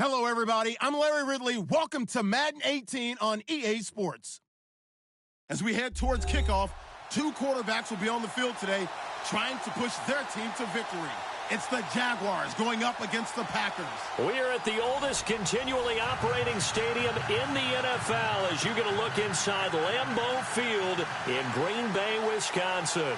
Hello, everybody. I'm Larry Ridley. Welcome to Madden 18 on EA Sports. As we head towards kickoff, two quarterbacks will be on the field today trying to push their team to victory. It's the Jaguars going up against the Packers. We're at the oldest continually operating stadium in the NFL as you get a look inside Lambeau Field in Green Bay, Wisconsin.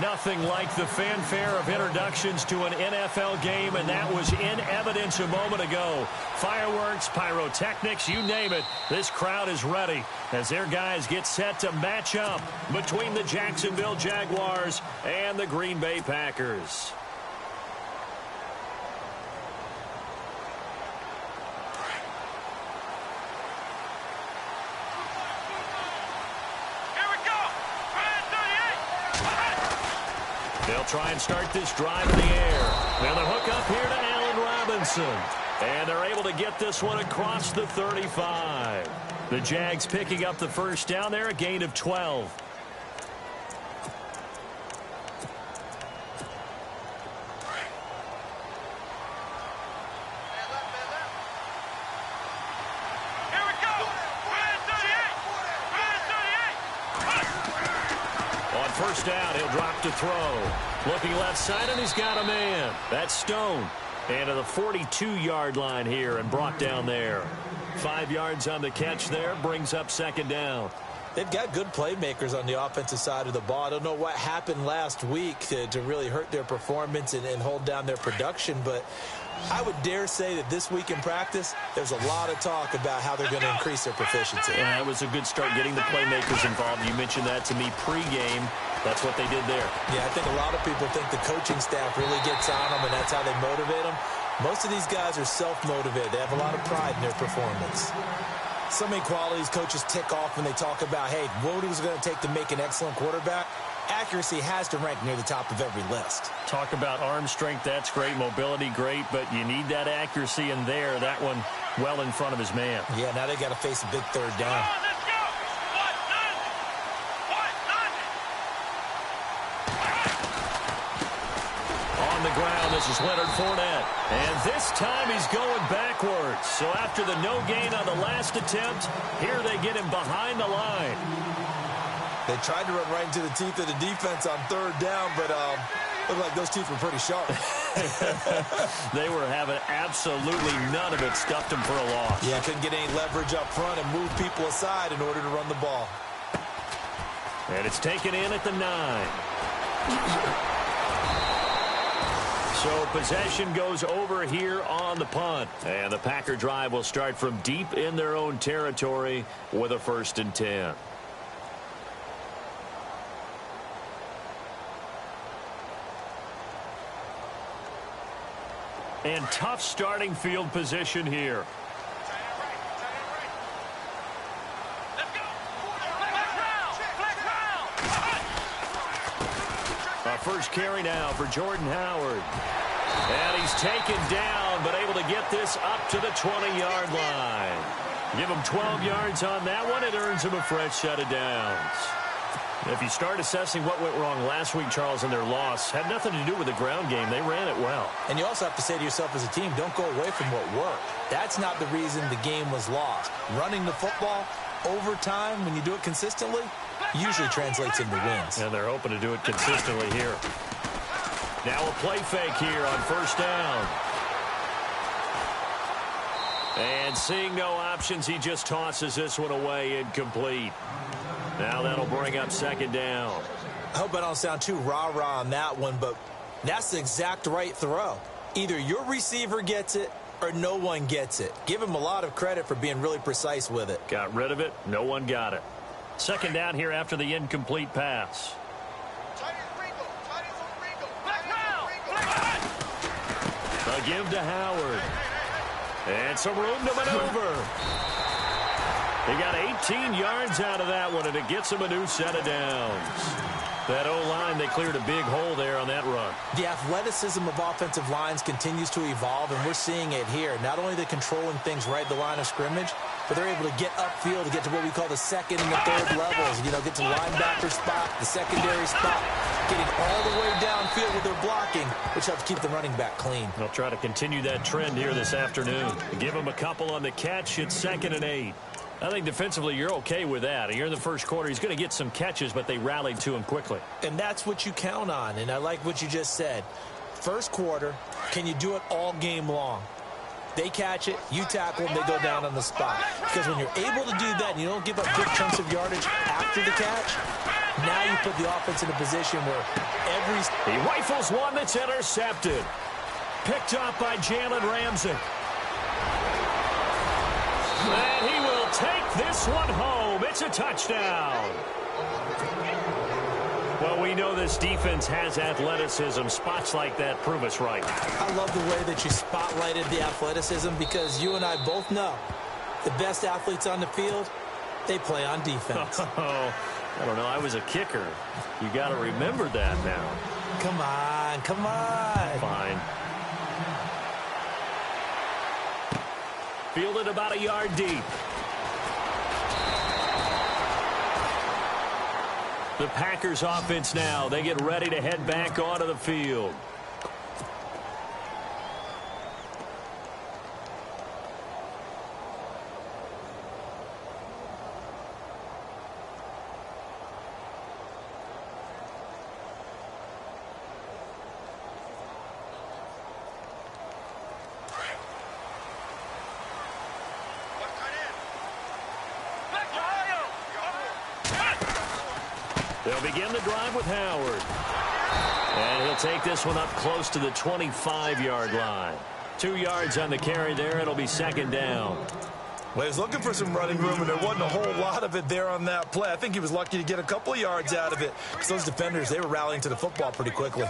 Nothing like the fanfare of introductions to an NFL game, and that was in evidence a moment ago. Fireworks, pyrotechnics, you name it. This crowd is ready as their guys get set to match up between the Jacksonville Jaguars and the Green Bay Packers. They'll try and start this drive in the air. And the hook up here to Allen Robinson. And they're able to get this one across the 35. The Jags picking up the first down there, a gain of 12. First down, he'll drop to throw. Looking left side, and he's got a man. That's Stone. And to the 42-yard line here and brought down there. 5 yards on the catch there, brings up second down. They've got good playmakers on the offensive side of the ball. I don't know what happened last week to really hurt their performance and hold down their production, but I would dare say that this week in practice, there's a lot of talk about how they're going to increase their proficiency. Yeah, it was a good start getting the playmakers involved. You mentioned that to me pregame. That's what they did there. Yeah, I think a lot of people think the coaching staff really gets on them, and that's how they motivate them. Most of these guys are self-motivated. They have a lot of pride in their performance. So many qualities coaches tick off when they talk about, hey, what is it going to take to make an excellent quarterback? Accuracy has to rank near the top of every list. Talk about arm strength, that's great. Mobility, great, but you need that accuracy in there. That one well in front of his man. Yeah, now they got to face a big third down. On the ground, this is Leonard Fournette. And this time he's going backwards. So after the no gain on the last attempt, here they get him behind the line. They tried to run right into the teeth of the defense on third down, but looked like those teeth were pretty sharp. They were having absolutely none of it. Stuffed them for a loss. Yeah, couldn't get any leverage up front and move people aside in order to run the ball. And it's taken in at the 9. So possession goes over here on the punt. And the Packer drive will start from deep in their own territory with a 1st and 10. And tough starting field position here. A first carry now for Jordan Howard. And he's taken down, but able to get this up to the 20-yard line. Give him 12 yards on that one. It earns him a fresh set of downs. If you start assessing what went wrong last week, Charles, in their loss, had nothing to do with the ground game. They ran it well. And you also have to say to yourself as a team, don't go away from what worked. That's not the reason the game was lost. Running the football over time, when you do it consistently, usually translates into wins. And they're hoping to do it consistently here. Now a play fake here on first down. And seeing no options, he just tosses this one away incomplete. Now that'll bring up second down. I hope I don't sound too rah-rah on that one, but that's the exact right throw. Either your receiver gets it or no one gets it. Give him a lot of credit for being really precise with it. Got rid of it. No one got it. Second down here after the incomplete pass. A give to Howard. And some room to maneuver. He got 18 yards out of that one, and it gets him a new set of downs. That O-line, they cleared a big hole there on that run. The athleticism of offensive lines continues to evolve, and we're seeing it here. Not only they're controlling things right at the line of scrimmage, but they're able to get upfield to get to what we call the second and the third levels. You know, get to the linebacker spot, the secondary spot, getting all the way downfield with their blocking, which helps keep the running back clean. They'll try to continue that trend here this afternoon. Give them a couple on the catch. It's 2nd and 8. I think defensively you're okay with that. You're in the first quarter. He's going to get some catches, but they rallied to him quickly. And that's what you count on, and I like what you just said. First quarter, can you do it all game long? They catch it, you tackle them, they go down on the spot. Because when you're able to do that and you don't give up big chunks of yardage after the catch, now you put the offense in a position where He rifles one that's intercepted. Picked up by Jalen Ramsey. And he will take this one home. It's a touchdown. Well, we know this defense has athleticism. Spots like that prove us right. I love the way that you spotlighted the athleticism because you and I both know the best athletes on the field, they play on defense. Oh, I don't know. I was a kicker. You got to remember that now. Come on, come on. Fine. Fielded about a yard deep. The Packers offense now. They get ready to head back onto the field. They'll begin the drive with Howard. And he'll take this one up close to the 25-yard line. 2 yards on the carry there. It'll be 2nd down. Well, he was looking for some running room, and there wasn't a whole lot of it there on that play. I think he was lucky to get a couple of yards out of it because those defenders, they were rallying to the football pretty quickly.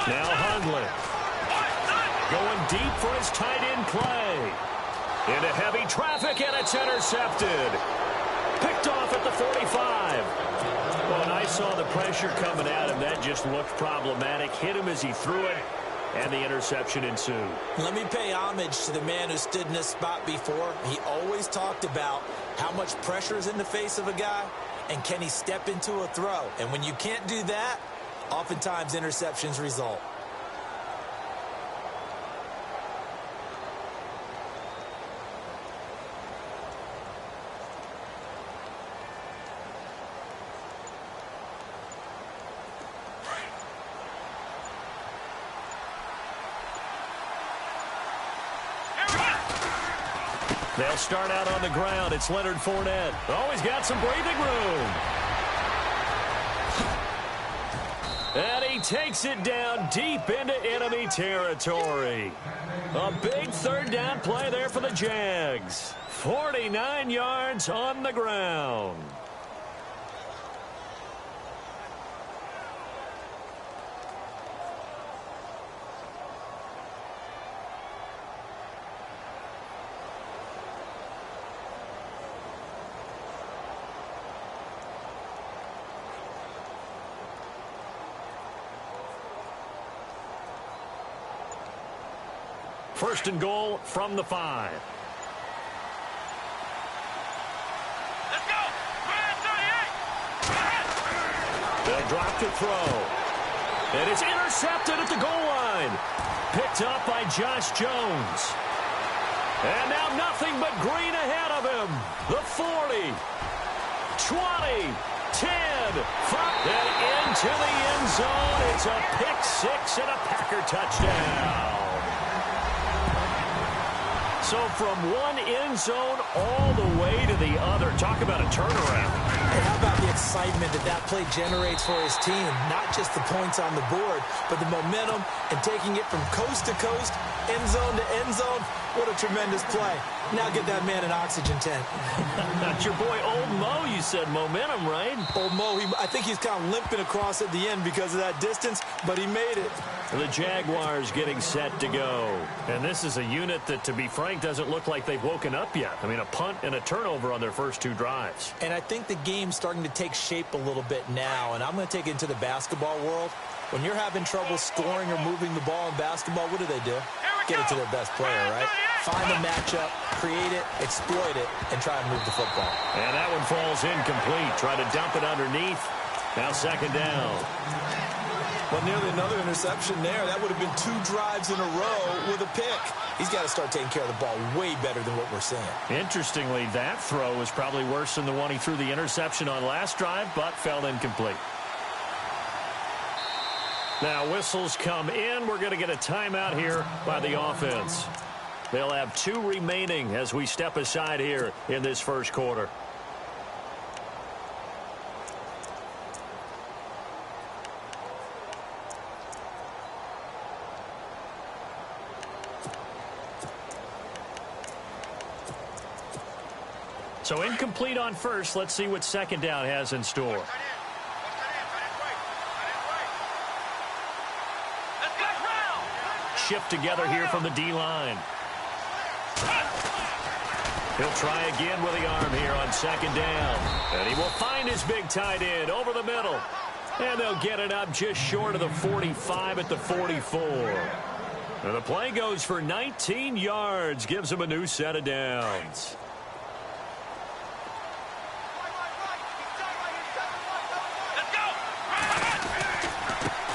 Now Hundley going deep for his tight end play. Into heavy traffic, and it's intercepted. Picked off at the 45. Well, and I saw the pressure coming at him. That just looked problematic. Hit him as he threw it, and the interception ensued. Let me pay homage to the man who stood in this spot before. He always talked about how much pressure is in the face of a guy, and can he step into a throw. And when you can't do that, oftentimes interceptions result. They'll start out on the ground. It's Leonard Fournette. Oh, he's got some breathing room. And he takes it down deep into enemy territory. A big 3rd down play there for the Jags. 49 yards on the ground. First and goal from the 5. Let's go! They'll drop to throw. And it's intercepted at the goal line. Picked up by Josh Jones. And now nothing but green ahead of him. The 40, 20, 10, 5, and into the end zone. It's a pick 6 and a Packer touchdown. So from one end zone all the way to the other. Talk about a turnaround. And how about the excitement that play generates for his team? Not just the points on the board, but the momentum and taking it from coast to coast end zone to end zone. What a tremendous play. Now get that man an oxygen tent. That's your boy Old Mo, you said. Momentum, right? Old Mo, I think he's kind of limping across at the end because of that distance, but he made it. The Jaguars getting set to go. And this is a unit that, to be frank, doesn't look like they've woken up yet. I mean, a punt and a turnover on their first 2 drives. And I think the game's starting to take shape a little bit now, and I'm going to take it into the basketball world. When you're having trouble scoring or moving the ball in basketball, what do? Get it to their best player, right? Find the matchup, create it, exploit it, and try and move the football. And that one falls incomplete. Try to dump it underneath. Now 2nd down. Well, nearly another interception there. That would have been 2 drives in a row with a pick. He's got to start taking care of the ball way better than what we're seeing. Interestingly, that throw was probably worse than the one he threw the interception on last drive, but fell incomplete. Now whistles come in. We're going to get a timeout here by the offense. They'll have 2 remaining as we step aside here in this first quarter. So incomplete on first. Let's see what 2nd down has in store. Shift together here from the D-line. He'll try again with the arm here on 2nd down. And he will find his big tight end over the middle. And they'll get it up just short of the 45 at the 44. And the play goes for 19 yards. Gives him a new set of downs.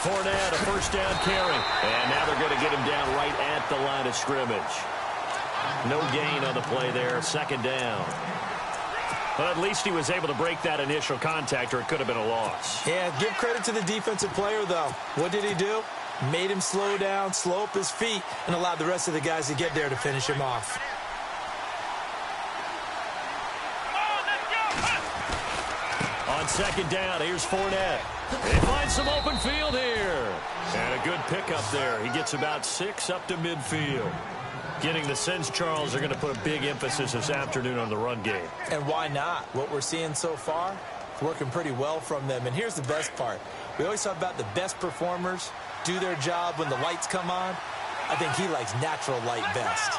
Fournette, a first down carry. And now they're going to get him down right at the line of scrimmage. No gain on the play there. 2nd down. But at least he was able to break that initial contact, or it could have been a loss. Yeah, give credit to the defensive player, though. What did he do? Made him slow down, slow up his feet, and allowed the rest of the guys to get there to finish him off. On 2nd down, here's Fournette. He finds some open field here. And a good pickup there. He gets about 6 up to midfield. Getting the sense, Charles, they're going to put a big emphasis this afternoon on the run game. And why not? What we're seeing so far, working pretty well from them. And here's the best part. We always talk about the best performers do their job when the lights come on. I think he likes natural light best.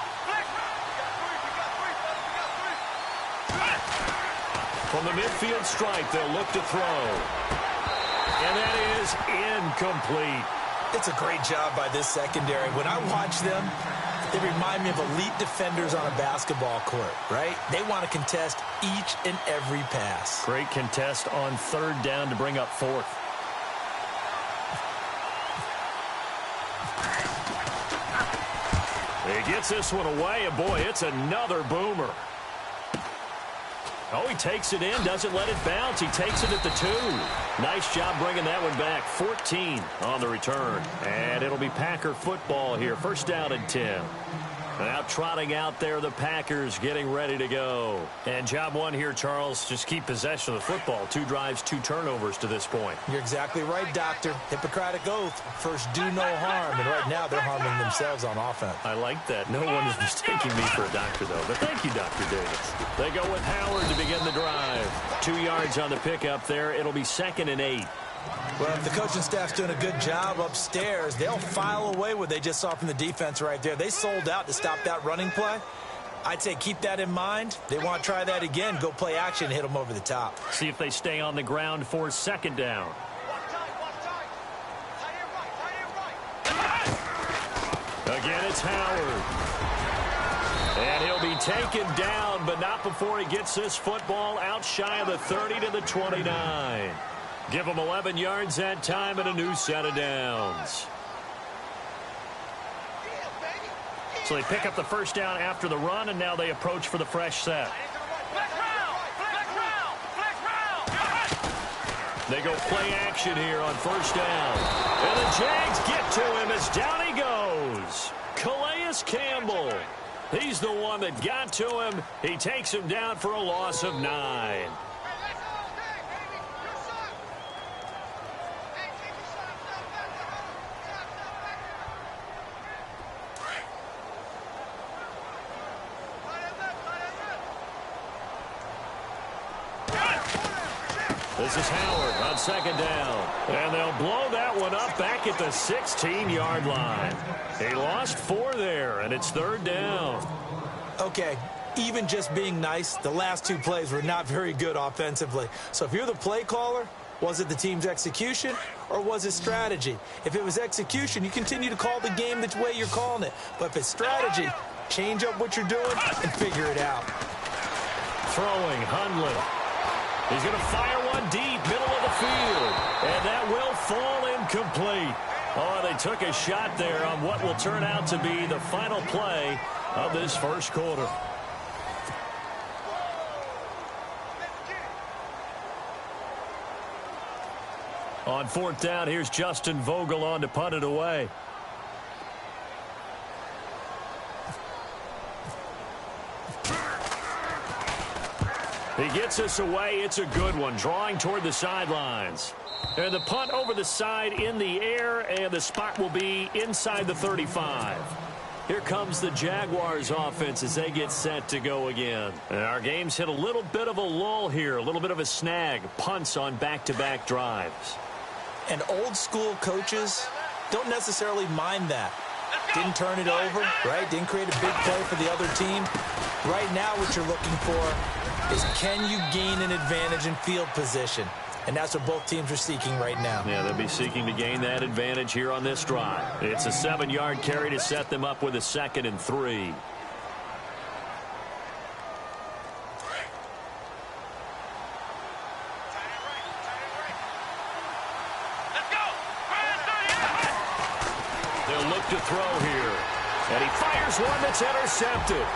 From the midfield stripe, they'll look to throw. And that is incomplete. It's a great job by this secondary. When I watch them, they remind me of elite defenders on a basketball court, right? They want to contest each and every pass. Great contest on 3rd down to bring up 4th. He gets this one away, and boy, it's another boomer. Oh, he takes it in, doesn't let it bounce. He takes it at the 2. Nice job bringing that one back. 14 on the return. And it'll be Packer football here. 1st down and 10. Now trotting out there, the Packers getting ready to go. And job 1 here, Charles, just keep possession of the football. 2 drives, 2 turnovers to this point. You're exactly right, Doctor. Hippocratic oath. First, do no harm. And right now, they're harming themselves on offense. I like that. No one is mistaking me for a doctor, though. But thank you, Dr. Davis. They go with Howard to begin the drive. 2 yards on the pickup there. It'll be 2nd and 8. Well, if the coaching staff's doing a good job upstairs, they'll file away what they just saw from the defense right there. They sold out to stop that running play. I'd say keep that in mind. They want to try that again. Go play action, hit them over the top. See if they stay on the ground for 2nd down. Again, it's Howard. And he'll be taken down, but not before he gets this football out shy of the 30 to the 29. Give them 11 yards that time and a new set of downs. So they pick up the 1st down after the run, and now they approach for the fresh set. They go play action here on 1st down. And the Jags get to him as down he goes. Calais Campbell. He's the one that got to him. He takes him down for a loss of 9. This is Howard on second down. And they'll blow that one up back at the 16-yard line. He lost 4 there, and it's third down. Okay, even just being nice, the last 2 plays were not very good offensively. So if you're the play caller, was it the team's execution or was it strategy? If it was execution, you continue to call the game the way you're calling it. But if it's strategy, change up what you're doing and figure it out. Throwing, Hundley. He's going to fire one deep, middle of the field. And that will fall incomplete. Oh, they took a shot there on what will turn out to be the final play of this first quarter. On fourth down, here's Justin Vogel on to punt it away. He gets us away. It's a good one, drawing toward the sidelines. And the punt over the side in the air, and the spot will be inside the 35. Here comes the Jaguars offense as they get set to go again. And our game's hit a little bit of a lull here, a little bit of a snag. Punts on back-to-back drives. And old school coaches don't necessarily mind that. Didn't turn it over, right? Didn't create a big play for the other team. Right now what you're looking for is, can you gain an advantage in field position? And that's what both teams are seeking right now. Yeah, they'll be seeking to gain that advantage here on this drive. It's a 7-yard carry to set them up with a 2nd and 3. They'll look to throw here. And he fires one that's intercepted.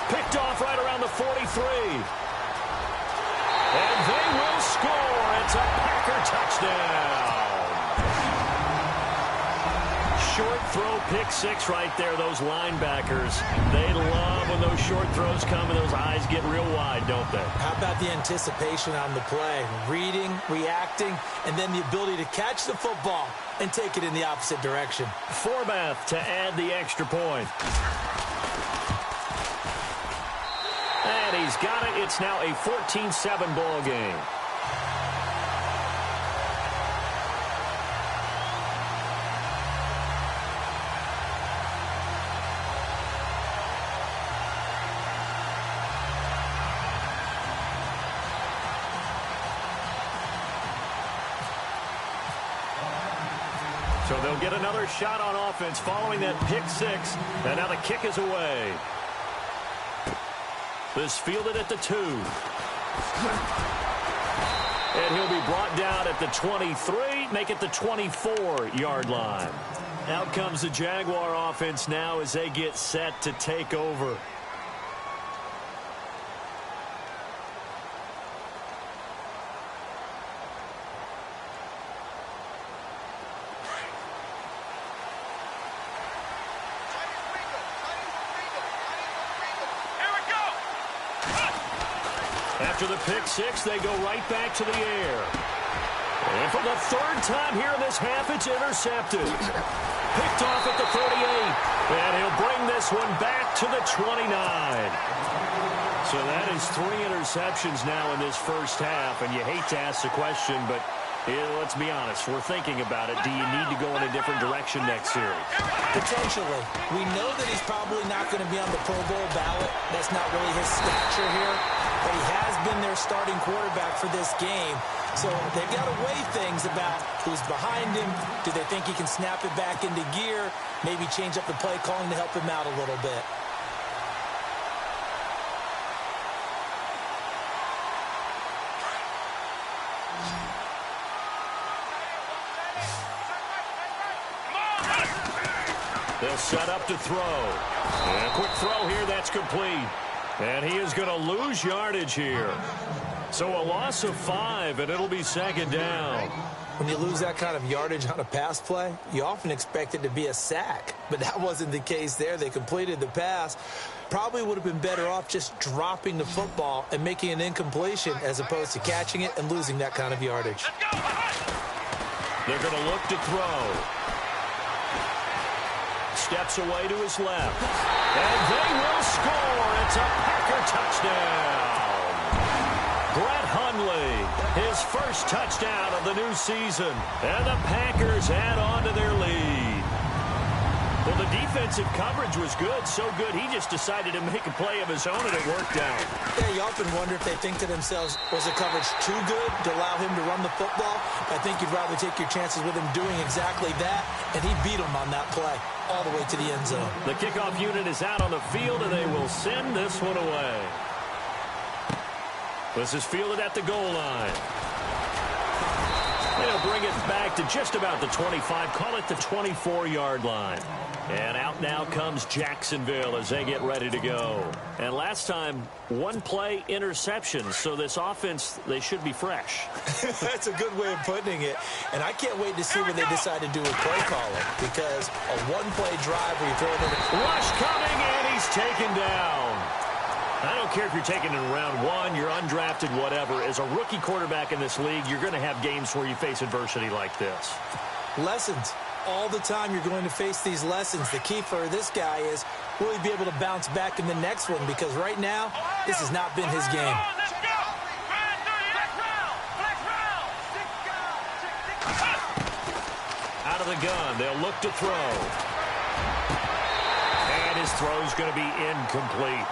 Picked off right around the 43. And they will score. It's a Packer touchdown. Short throw, pick 6 right there. Those linebackers, they love when those short throws come and those eyes get real wide, don't they? How about the anticipation on the play? Reading, reacting, and then the ability to catch the football and take it in the opposite direction. Forbath to add the extra point. And he's got it. It's now a 14-7 ball game. So they'll get another shot on offense following that pick 6. And now the kick is away. This fielded at the 2. And he'll be brought down at the 23, make it the 24-yard line. Out comes the Jaguar offense now as they get set to take over. After the pick 6, they go right back to the air. And for the 3rd time here in this half, it's intercepted. Picked off at the 38. And he'll bring this one back to the 29. So that is 3 interceptions now in this first half. And you hate to ask the question, but let's be honest. We're thinking about it. Do you need to go in a different direction next series? Potentially. We know that he's probably not going to be on the Pro Bowl ballot. That's not really his stature here. But he has been their starting quarterback for this game. So they've got to weigh things about who's behind him. Do they think he can snap it back into gear? Maybe change up the play calling to help him out a little bit. They'll set up to throw. And a quick throw here, that's complete. And he is going to lose yardage here. So a loss of 5, and it'll be 2nd down. When you lose that kind of yardage on a pass play, you often expect it to be a sack. But that wasn't the case there. They completed the pass. Probably would have been better off just dropping the football and making an incompletion as opposed to catching it and losing that kind of yardage. They're going to look to throw. Steps away to his left. And they will score. It's a Packer touchdown. Brett Hundley, his his first touchdown of the new season. And the Packers add on to their lead. Well, the defensive coverage was good, so good he just decided to make a play of his own, and it worked out. Yeah, you often wonder if they think to themselves, was the coverage too good to allow him to run the football? I think you'd rather take your chances with him doing exactly that, and he beat him on that play all the way to the end zone. The kickoff unit is out on the field, and they will send this one away. This is fielded at the goal line. They'll bring it back to just about the 25, call it the 24-yard line. And out now comes Jacksonville as they get ready to go. And last time, one play interception, so this offense, they should be fresh. That's a good way of putting it. And I can't wait to see what they decide to do with play calling, because a one-play drive where you throw it in. Rush coming, and he's taken down. I don't care if you're taken in round one, you're undrafted, whatever. As a rookie quarterback in this league, you're going to have games where you face adversity like this. Lessons. All the time you're going to face these lessons. The key for this guy is, will he be able to bounce back in the next one? Because right now, this has not been his game. Out of the gun, they'll look to throw. And his throw's going to be incomplete.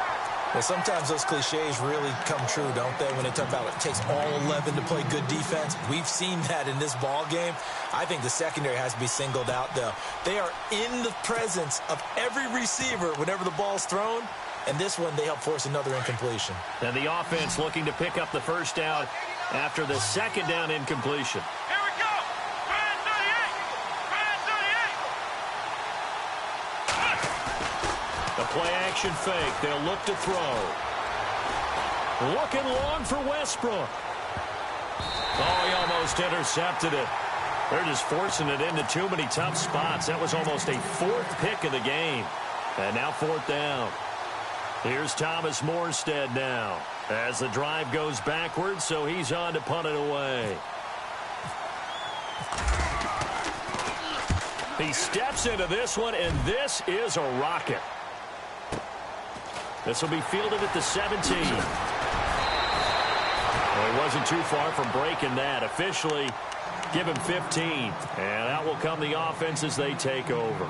Well, sometimes those cliches really come true, don't they? When they talk about it takes all 11 to play good defense. We've seen that in this ball game. I think the secondary has to be singled out, though. They are in the presence of every receiver whenever the ball's thrown. And this one, they help force another incompletion. And the offense looking to pick up the first down after the second down incompletion. Here we go. Brand 38. Brand 38. The play-action fake. They'll look to throw. Looking long for Westbrook. Oh, he almost intercepted it. They're just forcing it into too many tough spots. That was almost a fourth pick of the game. And now fourth down. Here's Thomas Morstead now as the drive goes backwards, so he's on to punt it away. He steps into this one, and this is a rocket. This will be fielded at the 17. Well, he wasn't too far from breaking that. Officially, give him 15. And out will come the offense as they take over.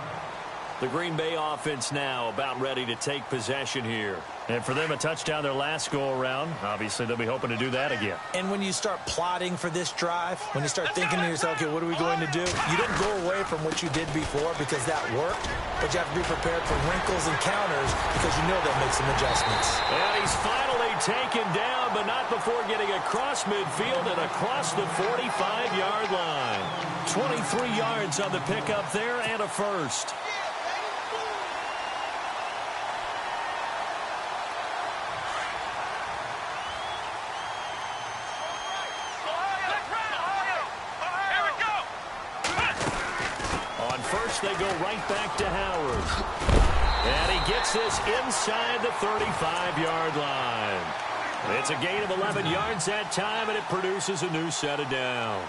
The Green Bay offense now about ready to take possession here. And for them, a touchdown their last go-around. Obviously, they'll be hoping to do that again. And when you start plotting for this drive, when you start thinking to yourself, okay, what are we going to do? You don't go away from what you did before because that worked, but you have to be prepared for wrinkles and counters because you know they'll make some adjustments. And he's finally taken down, but not before getting across midfield and across the 45-yard line. 23 yards on the pickup there and a first. They go right back to Howard. And he gets this inside the 35-yard line. It's a gain of 11 yards that time, and it produces a new set of downs.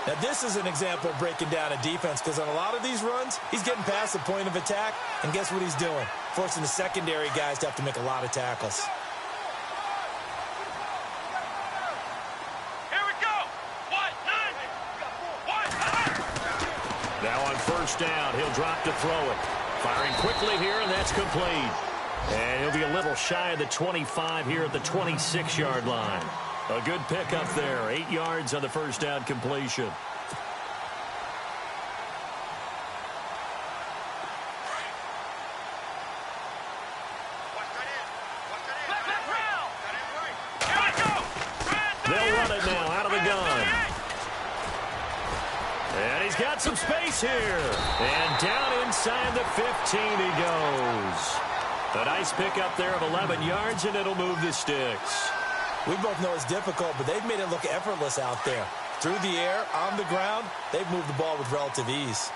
Now, this is an example of breaking down a defense because on a lot of these runs, he's getting past the point of attack, and guess what he's doing? Forcing the secondary guys to have to make a lot of tackles. Now on first down, he'll drop to throw it. Firing quickly here, and that's complete. And he'll be a little shy of the 25 here at the 26-yard line. A good pickup there. 8 yards on the first down completion. They'll run it now out of the gun. And he's got some space here. And down inside the 15 he goes. A nice pickup there of 11 yards, and it'll move the sticks. We both know it's difficult, but they've made it look effortless out there. Through the air, on the ground, they've moved the ball with relative ease.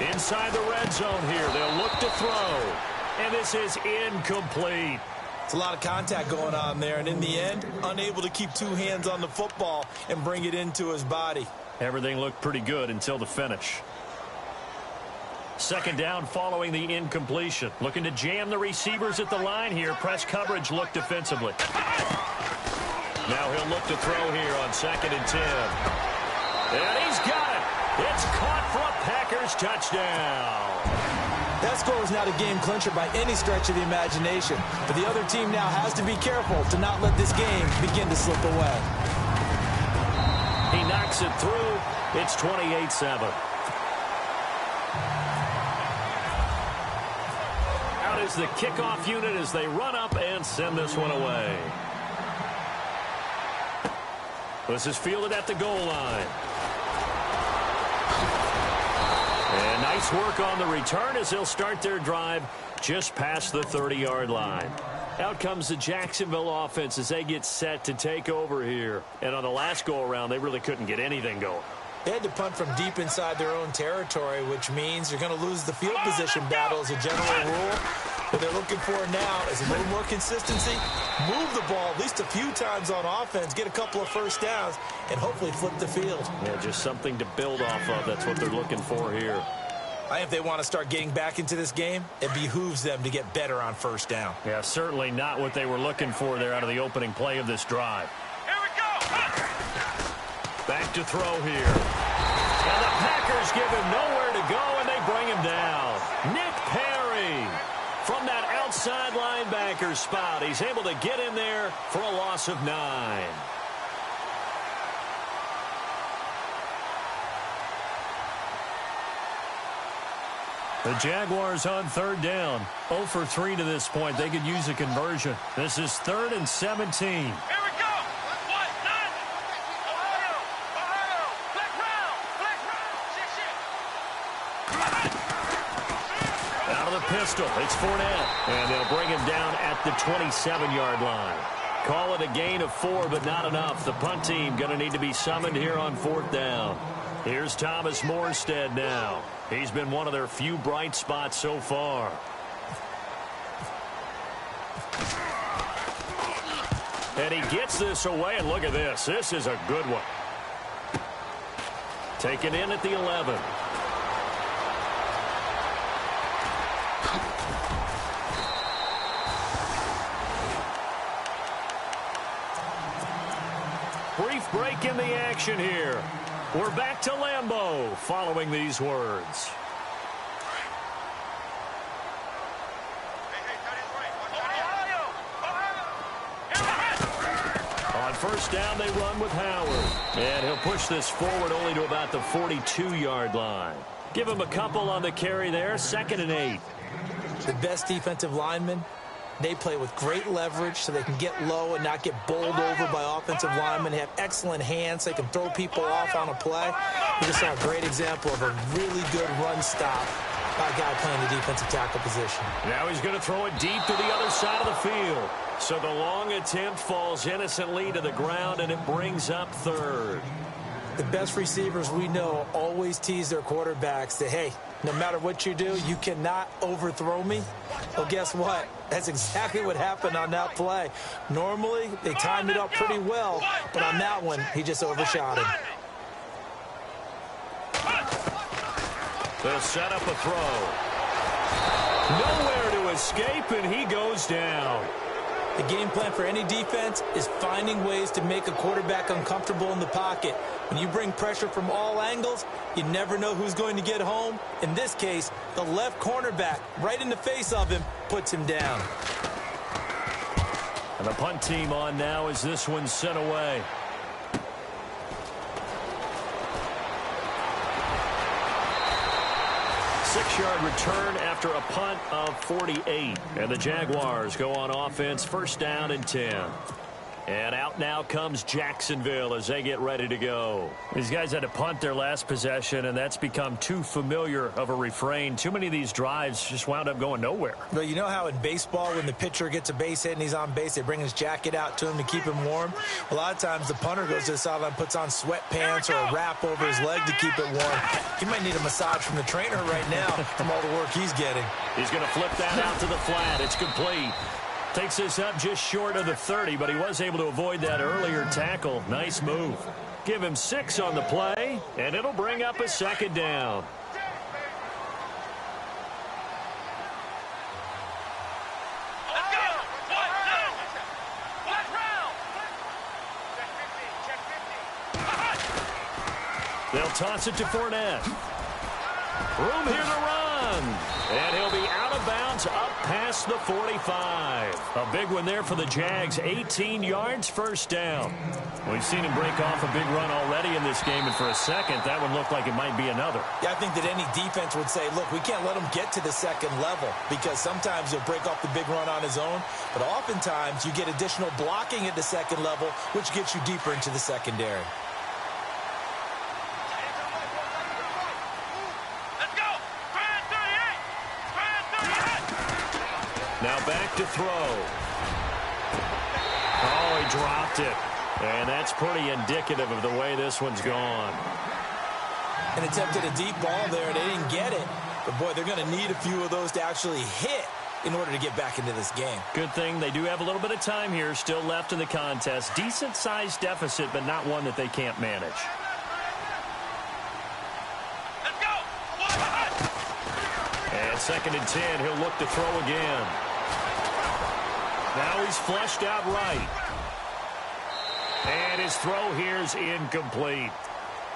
Inside the red zone here, they'll look to throw. And this is incomplete. It's a lot of contact going on there, and in the end, unable to keep two hands on the football and bring it into his body. Everything looked pretty good until the finish. Second down following the incompletion. Looking to jam the receivers at the line here. Press coverage look defensively. Now he'll look to throw here on 2nd and 10. And he's got it. It's caught for a Packers touchdown. That score is not a game clincher by any stretch of the imagination. But the other team now has to be careful to not let this game begin to slip away. He knocks it through. It's 28-7. Out is the kickoff unit as they run up and send this one away. This is fielded at the goal line. And nice work on the return as they'll start their drive just past the 30-yard line. Out comes the Jacksonville offense as they get set to take over here. And on the last go-around, they really couldn't get anything going. They had to punt from deep inside their own territory, which means you're going to lose the field position battle as a general rule. What they're looking for now is a little more consistency, move the ball at least a few times on offense, get a couple of first downs, and hopefully flip the field. Yeah, just something to build off of. That's what they're looking for here. I think if they want to start getting back into this game, it behooves them to get better on first down. Yeah, certainly not what they were looking for there out of the opening play of this drive. Here we go. Back to throw here. And the Packers give him nowhere to go, and they bring him down. Nick Perry from that outside linebacker spot. He's able to get in there for a loss of 9. The Jaguars on 3rd down. 0 for 3 to this point. They could use a conversion. This is 3rd and 17. Here we go. 1, 9. Ohio. Black round. Out of the pistol. It's Fournette. And they'll bring him down at the 27-yard line. Call it a gain of 4, but not enough. The punt team going to need to be summoned here on 4th down. Here's Thomas Morstead now. He's been one of their few bright spots so far. And he gets this away, and look at this. This is a good one. Taken in at the 11. Brief break in the action here. We're back to Lambeau following these words. On 1st down, they run with Howard. And he'll push this forward only to about the 42-yard line. Give him a couple on the carry there. 2nd and 8. The best defensive linemen, they play with great leverage so they can get low and not get bowled over by offensive linemen. They have excellent hands. They can throw people off on a play. We just saw a great example of a really good run stop by a guy playing the defensive tackle position. Now he's going to throw it deep to the other side of the field. So the long attempt falls innocently to the ground, and it brings up 3rd. The best receivers we know always tease their quarterbacks that, hey, no matter what you do, you cannot overthrow me. Well, guess what? That's exactly what happened on that play. Normally, they timed it up pretty well, but on that one, he just overshot him. They'll set up a throw. Nowhere to escape, and he goes down. The game plan for any defense is finding ways to make a quarterback uncomfortable in the pocket. When you bring pressure from all angles, you never know who's going to get home. In this case, the left cornerback, right in the face of him, puts him down. And the punt team on now as this one's sent away. Six-yard return after a punt of 48. And the Jaguars go on offense, 1st down and 10. And out now comes Jacksonville as they get ready to go. These guys had to punt their last possession, and that's become too familiar of a refrain. Too many of these drives just wound up going nowhere. But you know how in baseball, when the pitcher gets a base hit and he's on base, they bring his jacket out to him to keep him warm? A lot of times the punter goes to the sideline, puts on sweatpants or a wrap over his leg to keep it warm. He might need a massage from the trainer right now from all the work he's getting. He's going to flip that out to the flat. It's complete. Takes this up just short of the 30, but he was able to avoid that earlier tackle. Nice move. Give him 6 on the play, and it'll bring up a 2nd down. They'll toss it to Fournette. Room here to run. And he'll be out of bounds up past the 45. A big one there for the Jags. 18 yards, first down. We've seen him break off a big run already in this game, and for a second, that one looked like it might be another. Yeah, I think that any defense would say, look, we can't let him get to the second level, because sometimes he'll break off the big run on his own, but oftentimes you get additional blocking at the second level, which gets you deeper into the secondary. Now back to throw. Oh, he dropped it. And that's pretty indicative of the way this one's gone. And attempted a deep ball there. They didn't get it. But, boy, they're going to need a few of those to actually hit in order to get back into this game. Good thing they do have a little bit of time here still left in the contest. Decent-sized deficit, but not one that they can't manage. Let's go. And 2nd and 10, he'll look to throw again. Now he's flushed out right. And his throw here is incomplete.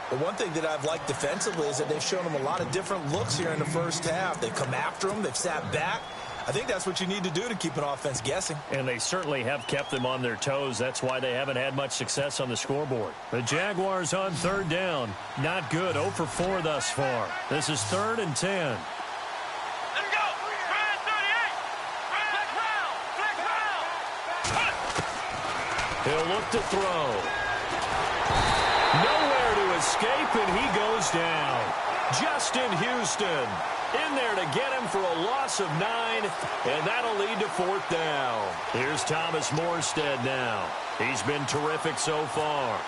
The one thing that I've liked defensively is that they've shown him a lot of different looks here in the first half. They've come after him. They've sat back. I think that's what you need to do to keep an offense guessing. And they certainly have kept them on their toes. That's why they haven't had much success on the scoreboard. The Jaguars on 3rd down. Not good. 0 for 4 thus far. This is 3rd and 10. He'll look to throw. Nowhere to escape, and he goes down. Justin Houston in there to get him for a loss of 9, and that'll lead to 4th down. Here's Thomas Morstead now. He's been terrific so far.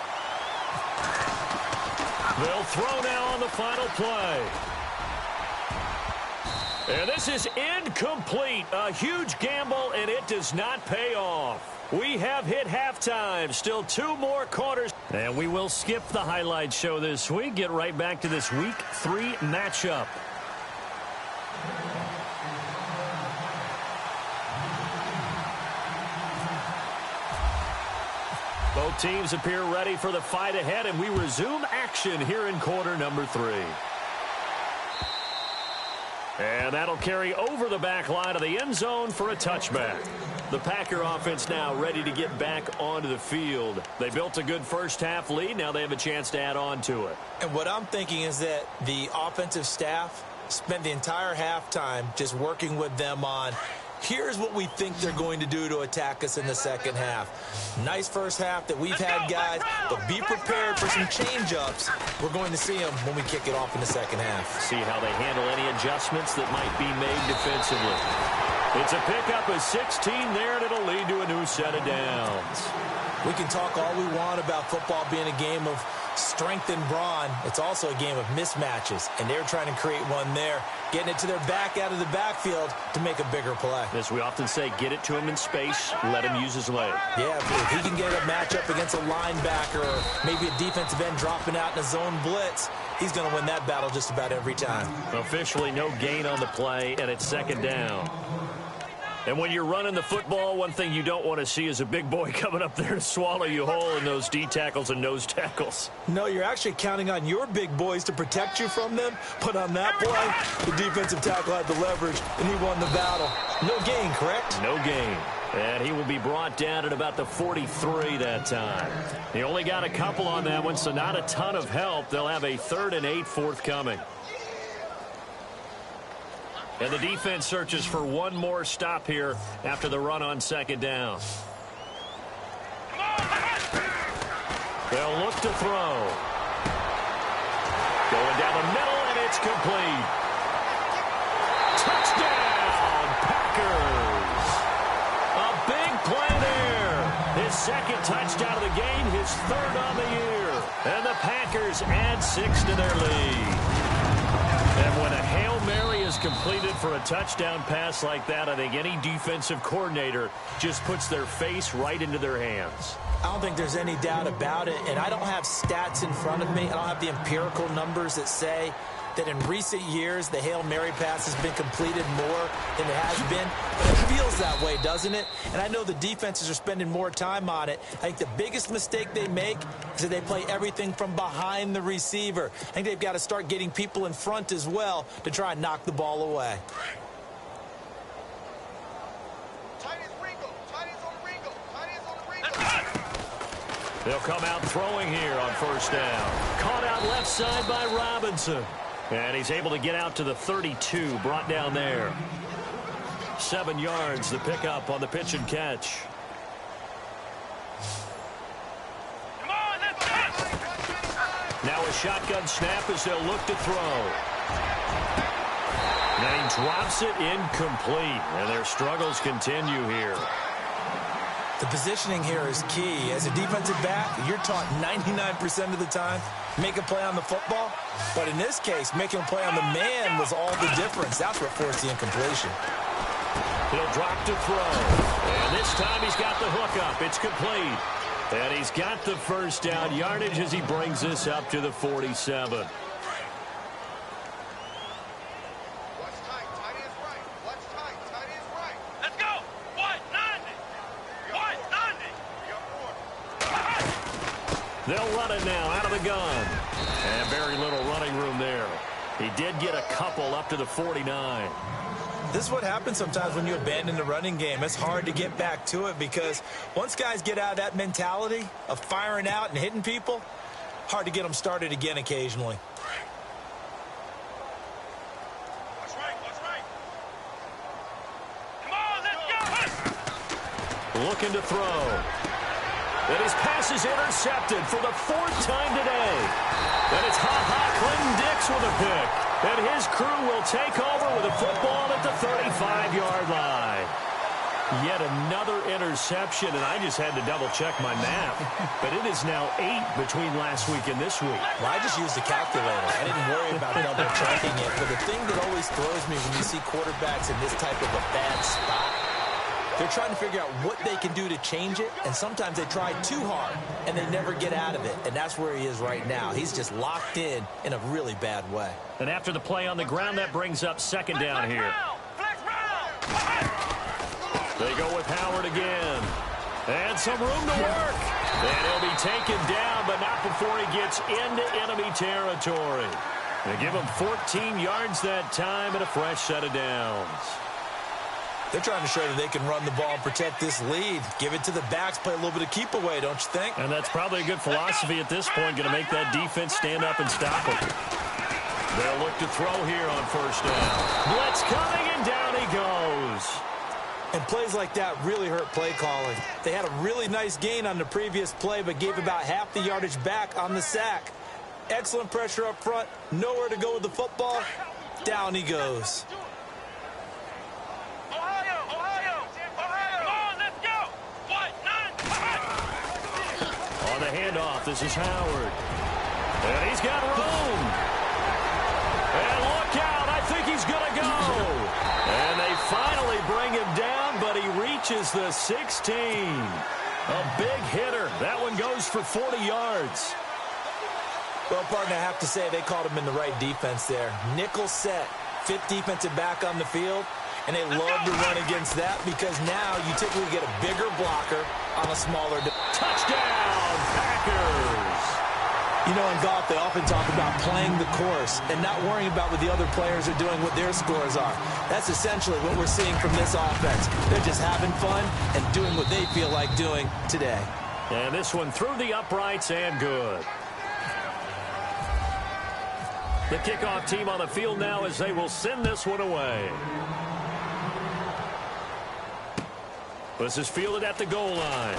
They'll throw now on the final play. And this is incomplete. A huge gamble, and it does not pay off. We have hit halftime. Still 2 more quarters. And we will skip the highlight show this week. Get right back to this Week 3 matchup. Both teams appear ready for the fight ahead, and we resume action here in quarter number 3. And that'll carry over the back line of the end zone for a touchback. The Packer offense now ready to get back onto the field. They built a good first half lead. Now they have a chance to add on to it. And what I'm thinking is that the offensive staff spent the entire halftime just working with them on, here's what we think they're going to do to attack us in the second half. Nice first half that we've had, guys, but be prepared for some change-ups. We're going to see them when we kick it off in the second half. See how they handle any adjustments that might be made defensively. It's a pickup of 16 there, and it'll lead to a new set of downs. We can talk all we want about football being a game of strength and brawn. It's also a game of mismatches, and they're trying to create one there, getting it to their back out of the backfield to make a bigger play. As we often say, get it to him in space, let him use his leg. Yeah, if he can get a matchup against a linebacker or maybe a defensive end dropping out in a zone blitz, he's going to win that battle just about every time. Officially no gain on the play, and it's 2nd down. And when you're running the football, one thing you don't want to see is a big boy coming up there to swallow you whole in those D tackles and nose tackles. No, you're actually counting on your big boys to protect you from them. But on that play, the defensive tackle had the leverage, and he won the battle. No gain, correct? No gain. And he will be brought down at about the 43 that time. He only got a couple on that one, so not a ton of help. They'll have a 3rd and 8 forthcoming. And the defense searches for one more stop here after the run on 2nd down. They'll look to throw. Going down the middle, and it's complete. Touchdown, Packers. A big play there. His 2nd touchdown of the game, his 3rd on the year. And the Packers add 6 to their lead. And when a Hail Mary is completed for a touchdown pass like that, I think any defensive coordinator just puts their face right into their hands. I don't think there's any doubt about it, and I don't have stats in front of me. I don't have the empirical numbers that say that in recent years the Hail Mary pass has been completed more than it has been. But it feels that way, doesn't it? And I know the defenses are spending more time on it. I think the biggest mistake they make is that they play everything from behind the receiver. I think they've got to start getting people in front as well to try and knock the ball away. They'll come out throwing here on first down. Caught out left side by Robinson. And he's able to get out to the 32, brought down there. 7 yards, the pickup on the pitch and catch. Come on, let's go! Now a shotgun snap as they'll look to throw. And he drops it incomplete. And their struggles continue here. The positioning here is key. As a defensive back, you're taught 99% of the time, make a play on the football. But in this case, making a play on the man was all the difference. That's what forced the incompletion. He'll drop to throw. And this time he's got the hook up. It's complete. And he's got the first down yardage as he brings this up to the 47. They'll run it now out of the gun. And very little running room there. He did get a couple up to the 49. This is what happens sometimes when you abandon the running game. It's hard to get back to it because once guys get out of that mentality of firing out and hitting people, hard to get them started again occasionally. What's right? Come on, let's go! Looking to throw. And his pass is intercepted for the 4th time today. And it's Clinton Dix with a pick. And his crew will take over with a football at the 35-yard line. Yet another interception, and I just had to double-check my math. But it is now 8 between last week and this week. Well, I just used a calculator. I didn't worry about double-checking it. But the thing that always throws me when you see quarterbacks in this type of a bad spot, they're trying to figure out what they can do to change it, and sometimes they try too hard, and they never get out of it. And that's where he is right now. He's just locked in a really bad way. And after the play on the ground, that brings up second down here. Flex round! They go with Howard again. And some room to work. And he'll be taken down, but not before he gets into enemy territory. They give him 14 yards that time and a fresh set of downs. They're trying to show that they can run the ball and protect this lead. Give it to the backs, play a little bit of keep away, don't you think? And that's probably a good philosophy at this point, going to make that defense stand up and stop it. They'll look to throw here on first down. Blitz coming, and down he goes. And plays like that really hurt play calling. They had a really nice gain on the previous play, but gave about half the yardage back on the sack. Excellent pressure up front, nowhere to go with the football. Down he goes. On the handoff, this is Howard. And he's got room. And look out, I think he's going to go. And they finally bring him down, but he reaches the 16. A big hitter. That one goes for 40 yards. Well, partner, I have to say they called him in the right defense there. Nickel set, 5th defensive back on the field. And they love to run against that because now you typically get a bigger blocker on a smaller touchdown, Packers. You know, in golf, they often talk about playing the course and not worrying about what the other players are doing, what their scores are. That's essentially what we're seeing from this offense. They're just having fun and doing what they feel like doing today. And this one through the uprights and good. The kickoff team on the field now as they will send this one away. This is fielded at the goal line.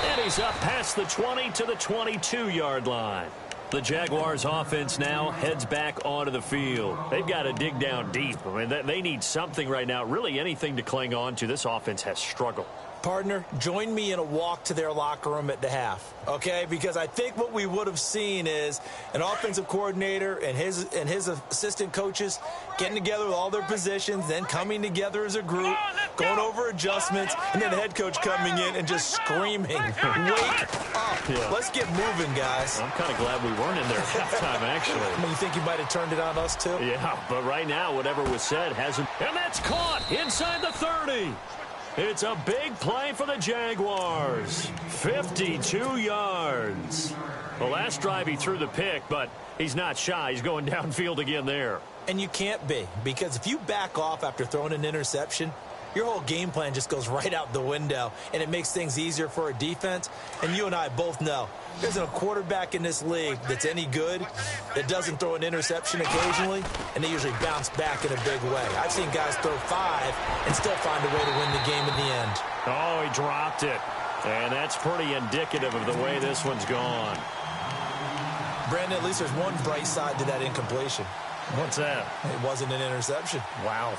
And he's up past the 20 to the 22-yard line. The Jaguars offense now heads back onto the field. They've got to dig down deep. I mean, they need something right now, really anything to cling on to. This offense has struggled. Partner, join me in a walk to their locker room at the half, okay? Because I think what we would have seen is an offensive coordinator and his assistant coaches getting together with all their positions, then coming together as a group, going over adjustments, and then the head coach coming in and just screaming, wake up. Yeah. Let's get moving, guys. I'm kind of glad we weren't in there at halftime, actually. I mean, you think he might have turned it on us, too? Yeah, but right now, whatever was said hasn't. And that's caught inside the 30. It's a big play for the Jaguars. 52 yards. The last drive he threw the pick, but he's not shy. He's going downfield again there. And you can't be, because if you back off after throwing an interception, your whole game plan just goes right out the window, and it makes things easier for a defense. And you and I both know there's a quarterback in this league that's any good that doesn't throw an interception occasionally, and they usually bounce back in a big way. I've seen guys throw 5 and still find a way to win the game in the end. Oh, he dropped it. And that's pretty indicative of the way this one's gone. Brandon, at least there's one bright side to that incompletion. What's that? It wasn't an interception. Wow.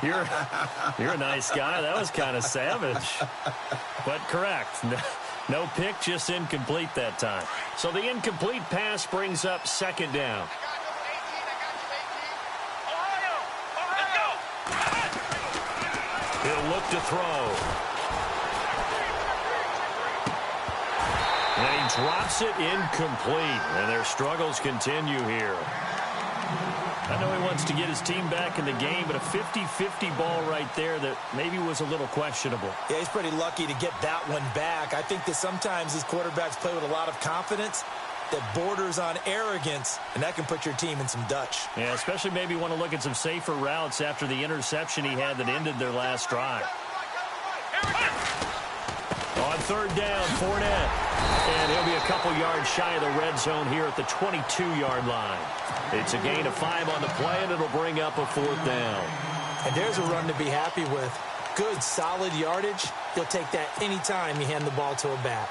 You're a nice guy. That was kind of savage. But correct. No pick, just incomplete that time. So the incomplete pass brings up second down. He'll look to throw. And he drops it incomplete. And their struggles continue here. I know he wants to get his team back in the game, but a 50-50 ball right there that maybe was a little questionable. Yeah, he's pretty lucky to get that one back. I think that sometimes these quarterbacks play with a lot of confidence that borders on arrogance, and that can put your team in some Dutch. Yeah, especially maybe want to look at some safer routes after the interception he had that ended their last drive. On third down, Fournette. And he'll be a couple yards shy of the red zone here at the 22-yard line. It's a gain of 5 on the play, and it'll bring up a fourth down. And there's a run to be happy with. Good, solid yardage. You'll take that anytime you hand the ball to a back.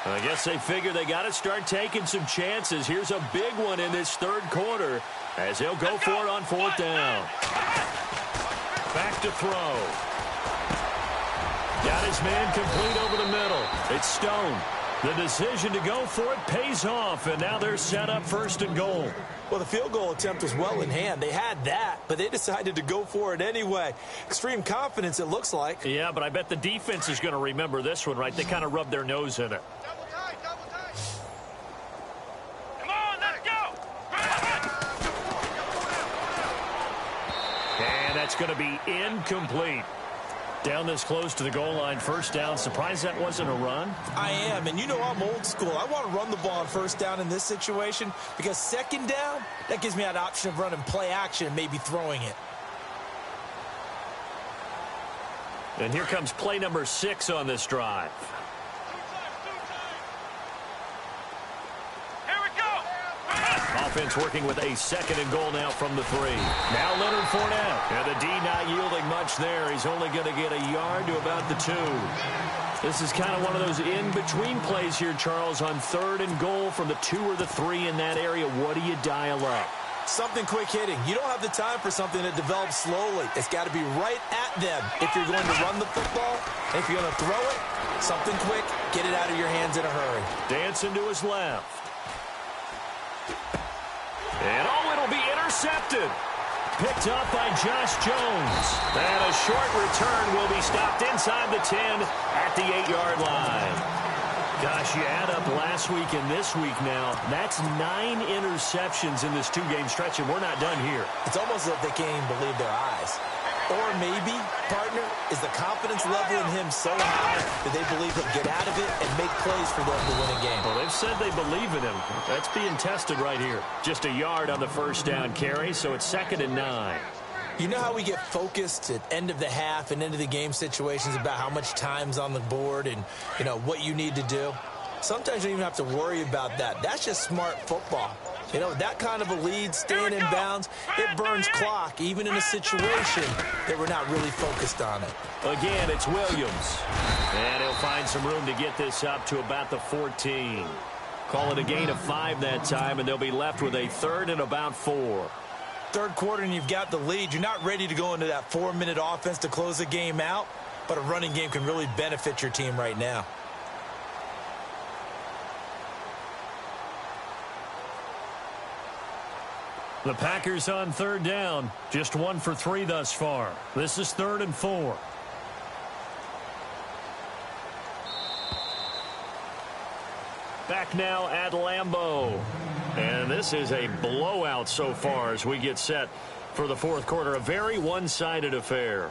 I guess they figure they got to start taking some chances. Here's a big one in this third quarter as he'll go for it on fourth down. Back to throw. Got his man complete over the middle. It's Stone. The decision to go for it pays off, and now they're set up first and goal. Well, the field goal attempt was well in hand. They had that, but they decided to go for it anyway. Extreme confidence, it looks like. Yeah, but I bet the defense is going to remember this one, right? They kind of rubbed their nose in it. Come on, let's go. And that's going to be incomplete. Down this close to the goal line, first down. Surprised that wasn't a run? I am, and you know I'm old school. I want to run the ball on first down in this situation because second down, that gives me that option of running play action and maybe throwing it. And here comes play number 6 on this drive. Here we go. Offense working with a second and goal now from the 3. Now Leonard Fournette. And the D not yielding much there. He's only going to get a yard to about the 2. This is kind of one of those in-between plays here, Charles, on third and goal from the 2 or the 3 in that area. What do you dial up? Something quick hitting. You don't have the time for something that develops slowly. It's got to be right at them if you're going to run the football. And if you're going to throw it, something quick, get it out of your hands in a hurry. Dancing to his left. And it'll be intercepted. Picked up by Josh Jones. And a short return will be stopped inside the 10 at the 8-yard line. Gosh, you add up last week and this week now, that's 9 interceptions in this 2-game stretch, and we're not done here. It's almost as if they can't even believe their eyes. Or maybe, partner, is the confidence level in him so high that they believe he'll get out of it and make plays for them to win a game. Well, they've said they believe in him. That's being tested right here. Just a yard on the first down carry, so it's 2nd and 9. You know how we get focused at end of the half and into the game situations about how much time's on the board and, you know, what you need to do? Sometimes you don't even have to worry about that. That's just smart football. You know, that kind of a lead, staying in bounds, it burns clock, even in a situation that we're not really focused on it. Again, it's Williams. And he'll find some room to get this up to about the 14. Call it a gain of 5 that time, and they'll be left with a third and about 4. Third quarter, and you've got the lead. You're not ready to go into that 4-minute offense to close the game out, but a running game can really benefit your team right now. The Packers on third down. Just 1 for 3 thus far. This is 3rd and 4. Back now at Lambeau. And this is a blowout so far as we get set for the fourth quarter. A very one-sided affair.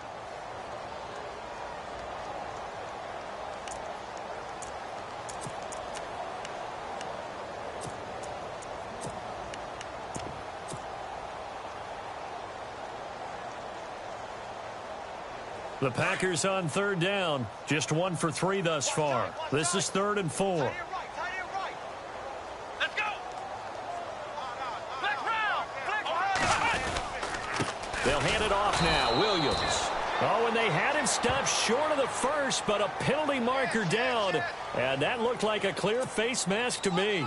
The Packers on third down. Just 1 for 3 thus far. This is 3rd and 4. Let's go. They'll hand it off now. Williams. Oh, and they had him stopped short of the first, but a penalty marker down. And that looked like a clear face mask to me.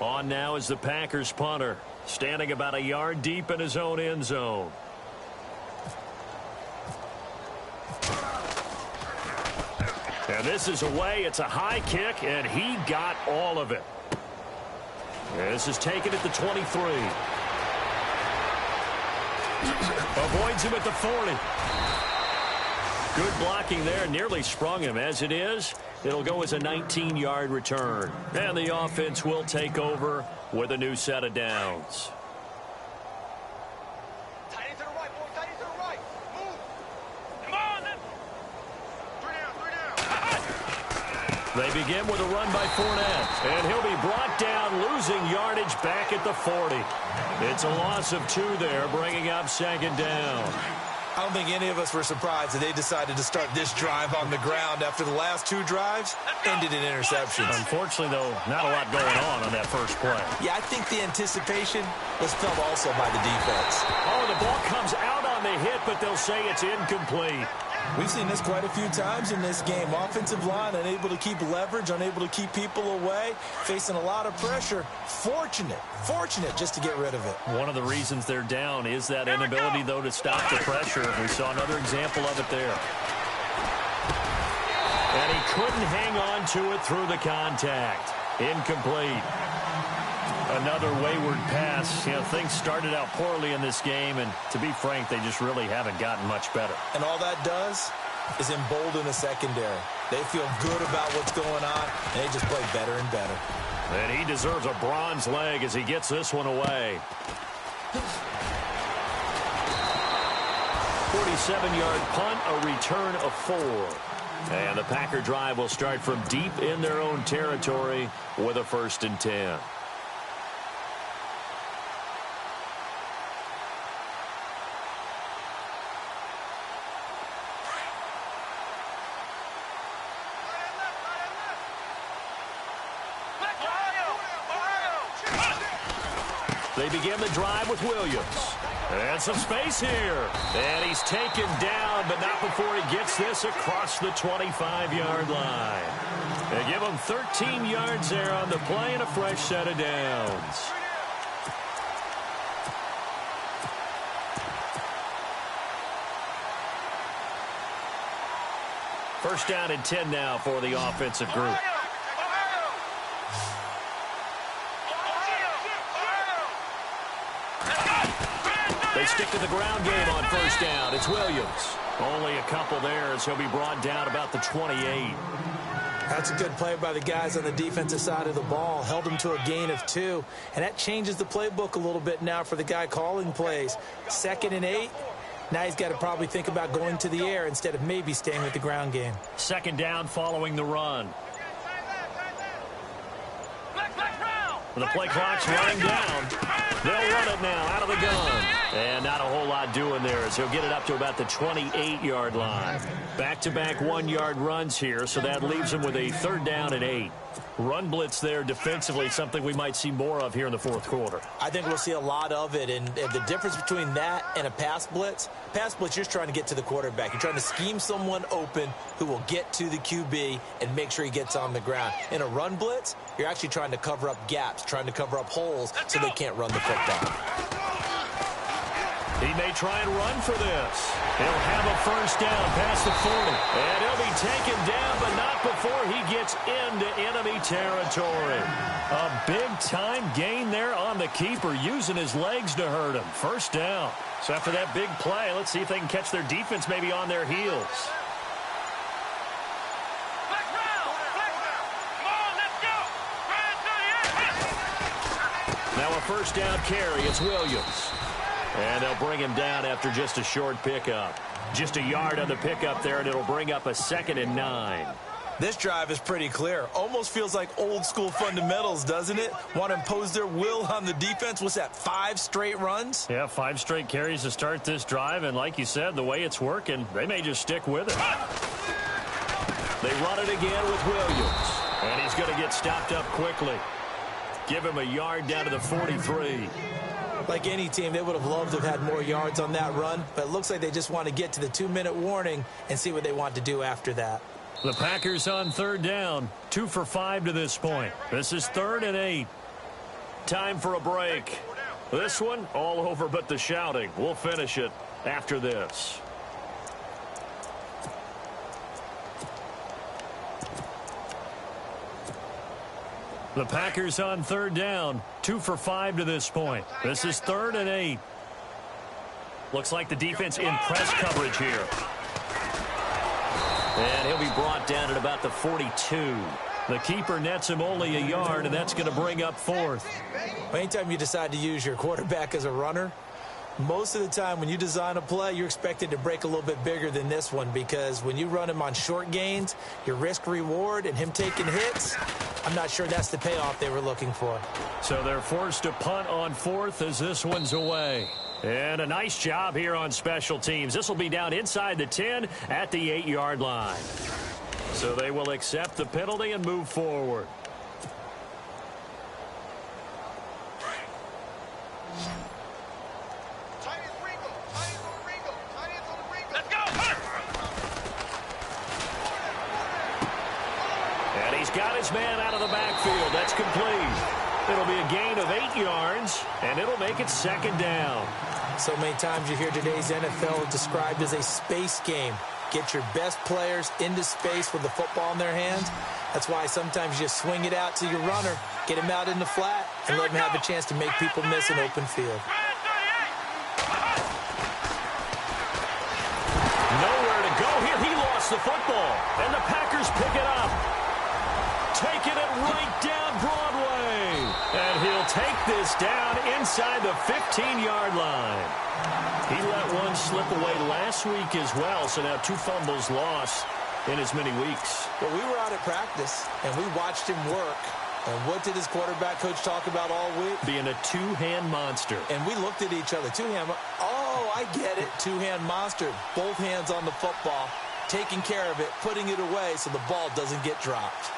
On now is the Packers punter, standing about a yard deep in his own end zone. And this is away. It's a high kick, and he got all of it. This is taken at the 23. Avoids him at the 40. Good blocking there. Nearly sprung him. As it is, it'll go as a 19-yard return. And the offense will take over with a new set of downs. Tight end to the right, boy. Tight end to the right. Move. Come on, then. 3 down. They begin with a run by Fournette. And he'll be brought down, losing yardage back at the 40. It's a loss of 2 there, bringing up 2nd down. I don't think any of us were surprised that they decided to start this drive on the ground after the last 2 drives ended in interceptions. Unfortunately, though, not a lot going on that first play. Yeah, I think the anticipation was felt also by the defense. Oh, the ball comes out on the hit, but they'll say it's incomplete. We've seen this quite a few times in this game. Offensive line unable to keep leverage, unable to keep people away, facing a lot of pressure. Fortunate just to get rid of it. One of the reasons they're down is that inability, though, to stop the pressure. We saw another example of it there. And he couldn't hang on to it through the contact. Incomplete. Another wayward pass. You know, things started out poorly in this game, and to be frank, they just really haven't gotten much better. And all that does is embolden the secondary. They feel good about what's going on, and they just play better and better. And he deserves a bronze leg as he gets this one away. 47-yard punt, a return of 4. And the Packer drive will start from deep in their own territory with a 1st and 10. They begin the drive with Williams. And some space here. And he's taken down, but not before he gets this across the 25-yard line. They give him 13 yards there on the play and a fresh set of downs. First down and 10 now for the offensive group. They stick to the ground game on first down. It's Williams. Only a couple there as he'll be brought down about the 28. That's a good play by the guys on the defensive side of the ball. Held them to a gain of 2. And that changes the playbook a little bit now for the guy calling plays. 2nd and 8. Now he's got to probably think about going to the air instead of maybe staying with the ground game. 2nd down following the run. The play clock's running down. They'll run it now out of the gun. And not a whole lot doing there as he'll get it up to about the 28-yard line. Back-to-back one-yard runs here, so that leaves him with a 3rd down and 8. Run blitz there defensively, something we might see more of here in the fourth quarter. I think we'll see a lot of it, and the difference between that and a pass blitz, you're just trying to get to the quarterback. You're trying to scheme someone open who will get to the QB and make sure he gets on the ground. In a run blitz, you're actually trying to cover up gaps, trying to cover up holes so they can't run the football. He may try and run for this. He'll have a 1st down past the 40. And he'll be taken down, but not before he gets into enemy territory. A big-time gain there on the keeper, using his legs to hurt him. 1st down. So after that big play, let's see if they can catch their defense maybe on their heels. Now a 1st down carry. It's Williams. And they'll bring him down after just a short pickup. Just a yard on the pickup there, and it'll bring up a 2nd and 9. This drive is pretty clear. Almost feels like old-school fundamentals, doesn't it? Want to impose their will on the defense. What's that, 5 straight runs? Yeah, 5 straight carries to start this drive, and like you said, the way it's working, they may just stick with it. They run it again with Williams, and he's going to get stopped up quickly. Give him a yard down to the 43. Like any team, they would have loved to have had more yards on that run, but it looks like they just want to get to the 2-minute warning and see what they want to do after that. The Packers on 3rd down, 2 for 5 to this point. This is 3rd and 8. Time for a break. This one, all over but the shouting. We'll finish it after this. The Packers on 3rd down, 2 for 5 to this point. This is 3rd and 8. Looks like the defense in press coverage here. And he'll be brought down at about the 42. The keeper nets him only a yard, and that's going to bring up 4th. Anytime you decide to use your quarterback as a runner, most of the time when you design a play, you're expected to break a little bit bigger than this one, because when you run him on short gains, your risk-reward and him taking hits, I'm not sure that's the payoff they were looking for. So they're forced to punt on 4th as this one's away. And a nice job here on special teams. This will be down inside the 10 at the 8-yard line. So they will accept the penalty and move forward. And he's got his man out of the backfield. That's complete. It'll be a gain of 8 yards, and it'll make it 2nd down. So many times you hear today's NFL described as a space game. Get your best players into space with the football in their hands. That's why sometimes you swing it out to your runner, get him out in the flat, and let him have a chance to make people miss an open field. Nowhere to go here. He lost the football, and the Packers pick it up. Taking it right down Broadway. And he'll take this down inside the 15-yard line. He let one slip away last week as well, so now 2 fumbles lost in as many weeks. Well, we were out at practice, and we watched him work. And what did his quarterback coach talk about all week? Being a 2-hand monster. And we looked at each other. 2-hand. Oh, I get it. 2-hand monster. Both hands on the football, taking care of it, putting it away so the ball doesn't get dropped.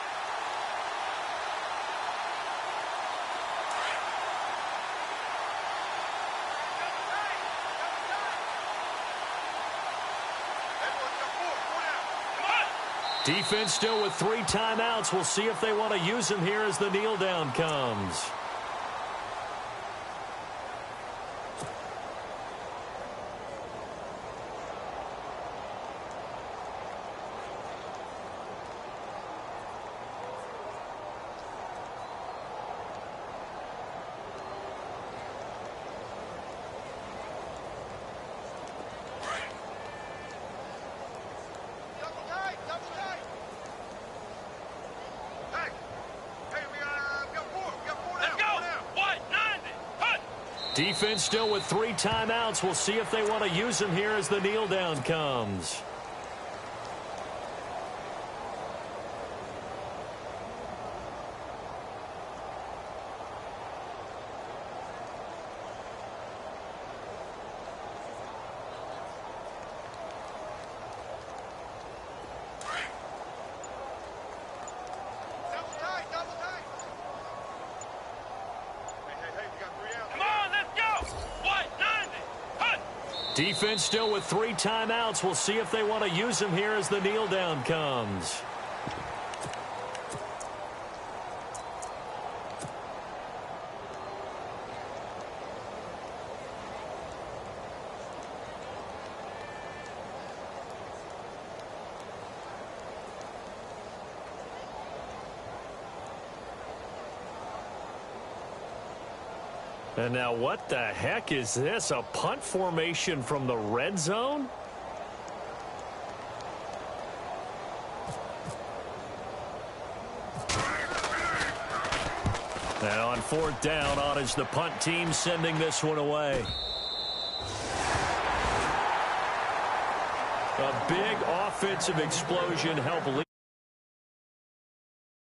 Defense still with 3 timeouts. We'll see if they want to use them here as the kneel down comes. Defense still with 3 timeouts. We'll see if they want to use them here as the kneel down comes. Defense still with 3 timeouts. We'll see if they want to use them here as the kneel down comes. And now what the heck is this? A punt formation from the red zone? Now on 4th down, on is the punt team sending this one away. A big offensive explosion helped lead.